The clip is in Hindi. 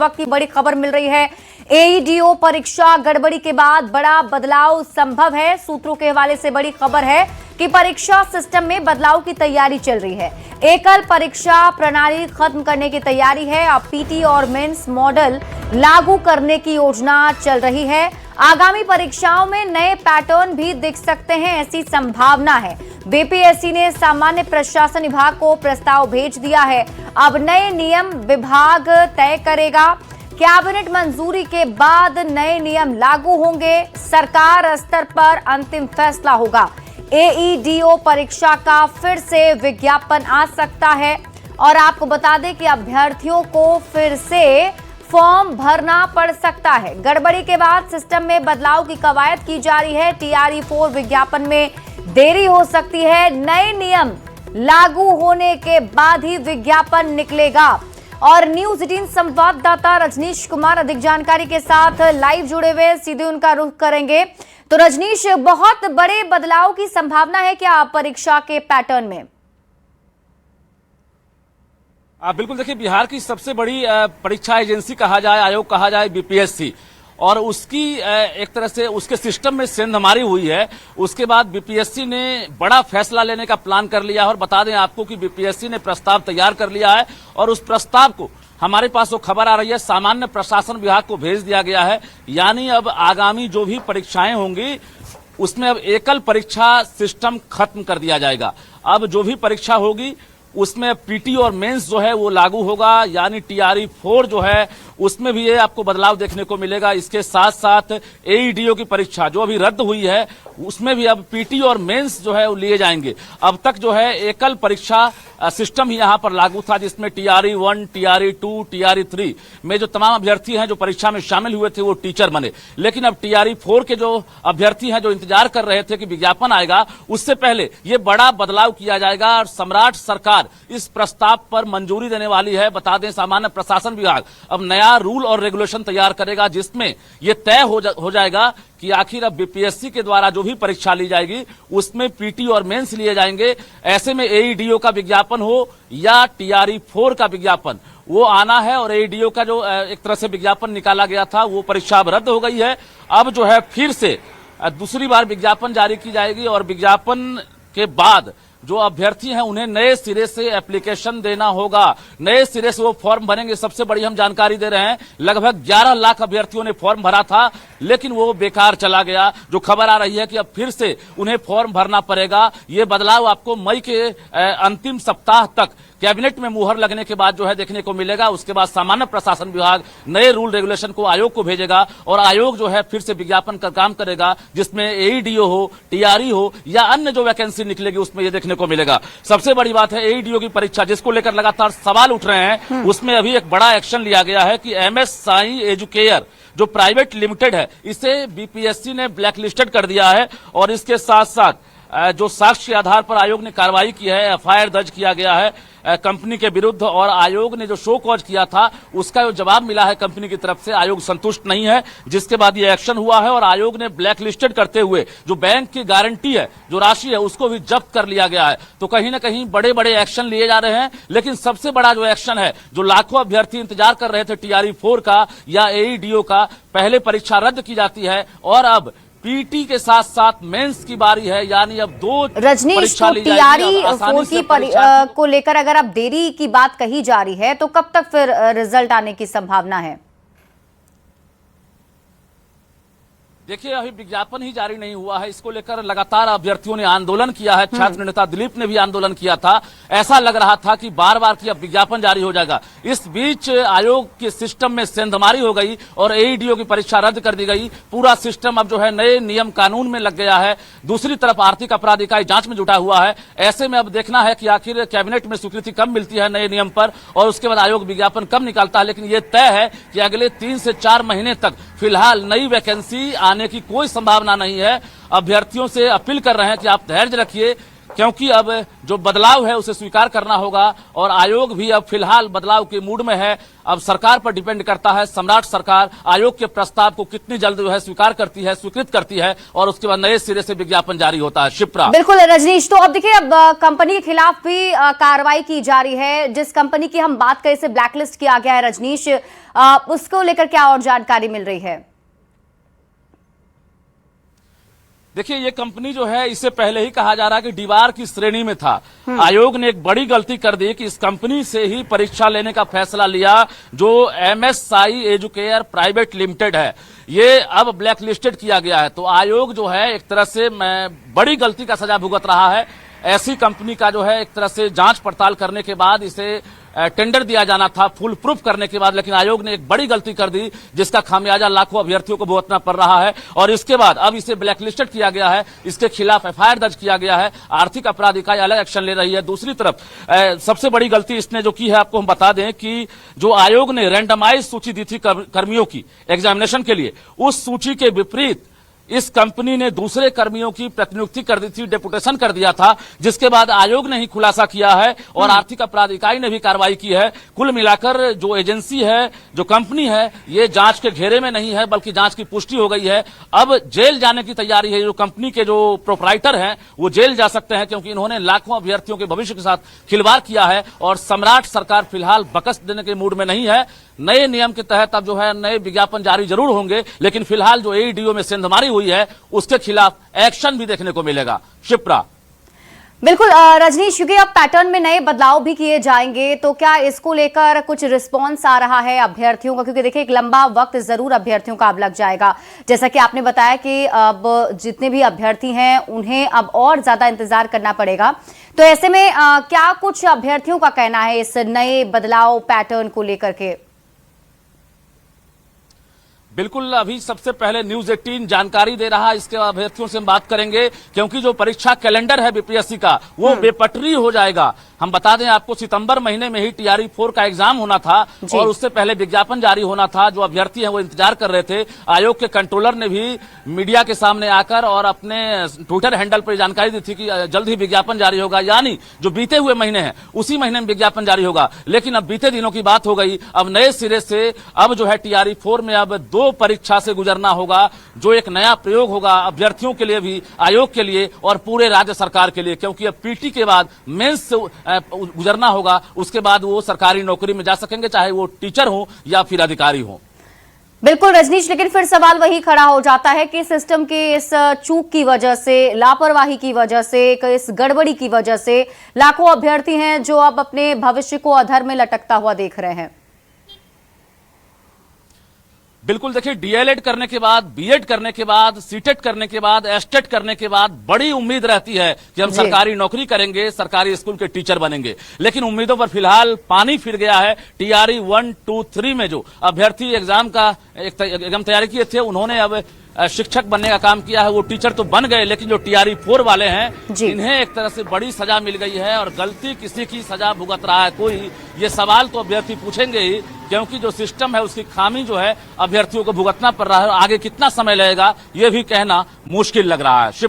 वक्त की बड़ी खबर मिल रही है। एईडीओ परीक्षा गड़बड़ी के बाद बड़ा बदलाव संभव है। सूत्रों के हवाले से बड़ी खबर है कि परीक्षा सिस्टम में बदलाव की तैयारी चल रही है। एकल परीक्षा प्रणाली खत्म करने की तैयारी है। अब पीटी और मेंस मॉडल लागू करने की योजना चल रही है। आगामी परीक्षाओं में नए पैटर्न भी दिख सकते हैं, ऐसी संभावना है। बीपीएससी ने सामान्य प्रशासन विभाग को प्रस्ताव भेज दिया है। अब नए नियम विभाग तय करेगा। कैबिनेट मंजूरी के बाद नए नियम लागू होंगे। सरकार स्तर पर अंतिम फैसला होगा। एईडीओ परीक्षा का फिर से विज्ञापन आ सकता है और आपको बता दें कि अभ्यर्थियों को फिर से फॉर्म भरना पड़ सकता है। गड़बड़ी के बाद सिस्टम में बदलाव की कवायद की जा रही है। TRE-4 विज्ञापन में देरी हो सकती है। नए नियम लागू होने के बाद ही विज्ञापन निकलेगा। और न्यूज 18 संवाददाता रजनीश कुमार अधिक जानकारी के साथ लाइव जुड़े हुए, सीधे उनका रुख करेंगे। तो रजनीश, बहुत बड़े बदलाव की संभावना है क्या परीक्षा के पैटर्न में? बिल्कुल, देखिए, बिहार की सबसे बड़ी परीक्षा एजेंसी कहा जाए, आयोग कहा जाए बीपीएससी, और उसकी एक तरह से उसके सिस्टम में सेंधमारी हुई है। उसके बाद बीपीएससी ने बड़ा फैसला लेने का प्लान कर लिया है। और बता दें आपको कि बीपीएससी ने प्रस्ताव तैयार कर लिया है और उस प्रस्ताव को हमारे पास वो खबर आ रही है सामान्य प्रशासन विभाग को भेज दिया गया है। यानी अब आगामी जो भी परीक्षाएं होंगी उसमें अब एकल परीक्षा सिस्टम खत्म कर दिया जाएगा। अब जो भी परीक्षा होगी उसमें पीटी और मेंस जो है वो लागू होगा। यानी TRE-4 जो है उसमें भी ये आपको बदलाव देखने को मिलेगा। इसके साथ साथ एईडीओ की परीक्षा जो अभी रद्द हुई है उसमें भी अब पीटी और मेंस जो है वो लिए जाएंगे। अब तक जो है एकल परीक्षा सिस्टम ही यहाँ पर लागू था, जिसमें TRE-1, TRE-2, TRE-3 में जो तमाम अभ्यर्थी हैं जो परीक्षा में शामिल हुए थे वो टीचर बने। लेकिन अब TRE-4 के जो अभ्यर्थी हैं जो इंतजार कर रहे थे कि विज्ञापन आएगा, उससे पहले ये बड़ा बदलाव किया जाएगा और सम्राट सरकार इस प्रस्ताव पर मंजूरी देने वाली है। बता दें सामान्य प्रशासन विभाग अब नया रूल और रेगुलेशन तैयार करेगा, जिसमें यह तय हो जाएगा कि आखिर अब बीपीएससी के द्वारा जो भी परीक्षा ली जाएगी उसमें पीटी और मेंस लिए जाएंगे। ऐसे में एईडीओ का विज्ञापन हो या TRE-4 का विज्ञापन, वो आना है। और एईडीओ का जो एक तरह से विज्ञापन निकाला गया था वो परीक्षा अब रद्द हो गई है। अब जो है फिर से दूसरी बार विज्ञापन जारी की जाएगी और विज्ञापन के बाद जो अभ्यर्थी हैं उन्हें नए सिरे से एप्लीकेशन देना होगा, नए सिरे से वो फॉर्म भरेंगे। सबसे बड़ी हम जानकारी दे रहे हैं, लगभग 11 लाख अभ्यर्थियों ने फॉर्म भरा था लेकिन वो बेकार चला गया। जो खबर आ रही है कि अब फिर से उन्हें फॉर्म भरना पड़ेगा। ये बदलाव आपको मई के अंतिम सप्ताह तक कैबिनेट में मुहर लगने के बाद जो है देखने को मिलेगा। उसके बाद सामान्य प्रशासन विभाग नए रूल रेगुलेशन को आयोग को भेजेगा और आयोग जो है फिर से विज्ञापन का काम करेगा, जिसमें एईडीओ हो, TRE हो या अन्य जो वैकेंसी निकलेगी उसमें ये देखने को मिलेगा। सबसे बड़ी बात है एईडीओ की परीक्षा जिसको लेकर लगातार सवाल उठ रहे हैं, उसमें अभी एक बड़ा एक्शन लिया गया है कि MS साई एजुकेयर जो प्राइवेट लिमिटेड है इसे बीपीएससी ने ब्लैकलिस्टेड कर दिया है। और इसके साथ साथ जो साक्ष्य के आधार पर आयोग ने कार्रवाई की है, FIR दर्ज किया गया है कंपनी के विरुद्ध। और आयोग ने जो शो कॉज किया था उसका जो जवाब मिला है कंपनी की तरफ से, आयोग संतुष्ट नहीं है, जिसके बाद ये एक्शन हुआ है। और आयोग ने ब्लैक लिस्टेड करते हुए जो बैंक की गारंटी है, जो राशि है, उसको भी जब्त कर लिया गया है। तो कहीं ना कहीं बड़े बड़े एक्शन लिए जा रहे हैं। लेकिन सबसे बड़ा जो एक्शन है, जो लाखों अभ्यर्थी इंतजार कर रहे थे TRE-4 का या एईडीओ का, पहले परीक्षा रद्द की जाती है और अब पीटी के साथ साथ मेंस की बारी है। यानी अब दो रजनीश, तो TRE-4 की को लेकर अगर अब देरी की बात कही जा रही है तो कब तक फिर रिजल्ट आने की संभावना है? देखिए, अभी विज्ञापन ही जारी नहीं हुआ है। इसको लेकर लगातार अभ्यर्थियों ने आंदोलन किया है। छात्र नेता दिलीप ने भी आंदोलन किया था। ऐसा लग रहा था कि बार बार कि अब विज्ञापन जारी हो जाएगा। इस बीच आयोग के सिस्टम में सेंधमारी हो गई और एईडीओ की परीक्षा रद्द कर दी गई। पूरा सिस्टम अब जो है नए नियम कानून में लग गया है। दूसरी तरफ आर्थिक अपराध इकाई जांच में जुटा हुआ है। ऐसे में अब देखना है कि आखिर कैबिनेट में स्वीकृति कब मिलती है नए नियम पर और उसके बाद आयोग विज्ञापन कब निकालता है। लेकिन यह तय है कि अगले 3 से 4 महीने तक फिलहाल नई वैकेंसी आने की कोई संभावना नहीं है। अभ्यर्थियों से अपील कर रहे हैं कि आप धैर्य रखिए। क्योंकि अब जो बदलाव है उसे स्वीकार करना होगा और आयोग भी अब फिलहाल बदलाव के मूड में है। अब सरकार पर डिपेंड करता है, सम्राट सरकार आयोग के प्रस्ताव को कितनी जल्द जो है स्वीकार करती है, स्वीकृत करती है और उसके बाद नए सिरे से विज्ञापन जारी होता है। शिप्रा। बिल्कुल रजनीश, तो अब देखिए अब कंपनी के खिलाफ भी कार्रवाई की जा रही है। जिस कंपनी की हम बात करें, इसे ब्लैकलिस्ट किया गया है रजनीश, उसको लेकर क्या और जानकारी मिल रही है? देखिए, ये कंपनी जो है इससे पहले ही कहा जा रहा है कि डीवार की श्रेणी में था। आयोग ने एक बड़ी गलती कर दी कि इस कंपनी से ही परीक्षा लेने का फैसला लिया जो MSI एजुकेयर प्राइवेट लिमिटेड है। ये अब ब्लैक लिस्टेड किया गया है। तो आयोग जो है एक तरह से बड़ी गलती का सजा भुगत रहा है। ऐसी कंपनी का जो है एक तरह से जांच पड़ताल करने के बाद इसे टेंडर दिया जाना था, फुल प्रूफ करने के बाद, लेकिन आयोग ने एक बड़ी गलती कर दी जिसका खामियाजा लाखों अभ्यर्थियों को भुगतना पड़ रहा है। और इसके बाद अब इसे ब्लैकलिस्टेड किया गया है, इसके खिलाफ FIR दर्ज किया गया है। आर्थिक अपराध इकाई अलग एक्शन ले रही है। दूसरी तरफ सबसे बड़ी गलती इसने जो की है, आपको हम बता दें कि जो आयोग ने रैंडमाइज सूची दी थी कर्मियों की एग्जामिनेशन के लिए, उस सूची के विपरीत इस कंपनी ने दूसरे कर्मियों की प्रतिनियुक्ति कर दी थी, डेपुटेशन कर दिया था, जिसके बाद आयोग ने ही खुलासा किया है और आर्थिक अपराध इकाई ने भी कार्रवाई की है। कुल मिलाकर जो एजेंसी है, जो कंपनी है, ये जांच के घेरे में नहीं है, बल्कि जांच की पुष्टि हो गई है। अब जेल जाने की तैयारी है। जो कंपनी के जो प्रोपराइटर हैं वो जेल जा सकते हैं, क्योंकि इन्होंने लाखों अभ्यर्थियों के भविष्य के साथ खिलवाड़ किया है। और सम्राट सरकार फिलहाल बकस देने के मूड में नहीं है। नए नियम के तहत अब जो है नए विज्ञापन जारी जरूर होंगे, लेकिन फिलहाल जो AEDO में सेंधमारी हुई है उसके खिलाफ एक्शन भी देखने को मिलेगा। शिप्रा। बिल्कुल रजनीश, क्योंकि अब पैटर्न में नए बदलाव भी किए जाएंगे, तो क्या इसको लेकर कुछ रिस्पांस आ रहा है अभ्यर्थियों का? क्योंकि देखिए एक लंबा वक्त जरूर अभ्यर्थियों का अब लग जाएगा। जैसा कि आपने बताया कि अब जितने भी अभ्यर्थी हैं उन्हें अब और ज्यादा इंतजार करना पड़ेगा। तो ऐसे में क्या कुछ अभ्यर्थियों का कहना है इस नए बदलाव पैटर्न को लेकर के? बिल्कुल, अभी सबसे पहले न्यूज 18 जानकारी दे रहा है। इसके अभ्यर्थियों से हम बात करेंगे, क्योंकि जो परीक्षा कैलेंडर है BPSC का वो बेपटरी हो जाएगा। हम बता दें आपको, सितंबर महीने में ही TRE 4 का एग्जाम होना था और उससे पहले विज्ञापन जारी होना था। जो अभ्यर्थी हैं वो इंतजार कर रहे थे। आयोग के कंट्रोलर ने भी मीडिया के सामने आकर और अपने ट्विटर हैंडल पर जानकारी दी थी कि जल्द ही विज्ञापन जारी होगा, यानी जो बीते हुए महीने हैं उसी महीने में विज्ञापन जारी होगा। लेकिन अब बीते दिनों की बात हो गई। अब नए सिरे से अब जो है TRE 4 में अब 2 परीक्षा से गुजरना होगा, जो एक नया प्रयोग होगा अभ्यर्थियों के लिए भी, आयोग के लिए और पूरे राज्य सरकार के लिए। क्योंकि अब PT के बाद मेंस से गुजरना होगा, उसके बाद वो सरकारी नौकरी में जा सकेंगे, चाहे वो टीचर हो या फिर अधिकारी हो। बिल्कुल रजनीश, लेकिन फिर सवाल वही खड़ा हो जाता है कि सिस्टम के इस चूक की वजह से, लापरवाही की वजह से, इस गड़बड़ी की वजह से लाखों अभ्यर्थी हैं जो अब अपने भविष्य को अधर में लटकता हुआ देख रहे हैं। बिल्कुल, देखिए DLED करने के बाद, BEd करने के बाद, CTET करने के बाद, STET करने के बाद बड़ी उम्मीद रहती है कि हम सरकारी नौकरी करेंगे, सरकारी स्कूल के टीचर बनेंगे। लेकिन उम्मीदों पर फिलहाल पानी फिर गया है। TRE 1, 2, 3 में जो अभ्यर्थी एग्जाम का एग्जाम तैयारी किए थे, उन्होंने अब शिक्षक बनने का काम किया है। वो टीचर तो बन गए, लेकिन जो TRE 4 वाले हैं इन्हें एक तरह से बड़ी सजा मिल गई है। और गलती किसी की सजा भुगत रहा है कोई, ये सवाल तो अभ्यर्थी पूछेंगे ही, क्योंकि जो सिस्टम है उसकी खामी जो है अभ्यर्थियों को भुगतना पड़ रहा है। आगे कितना समय लगेगा ये भी कहना मुश्किल लग रहा है।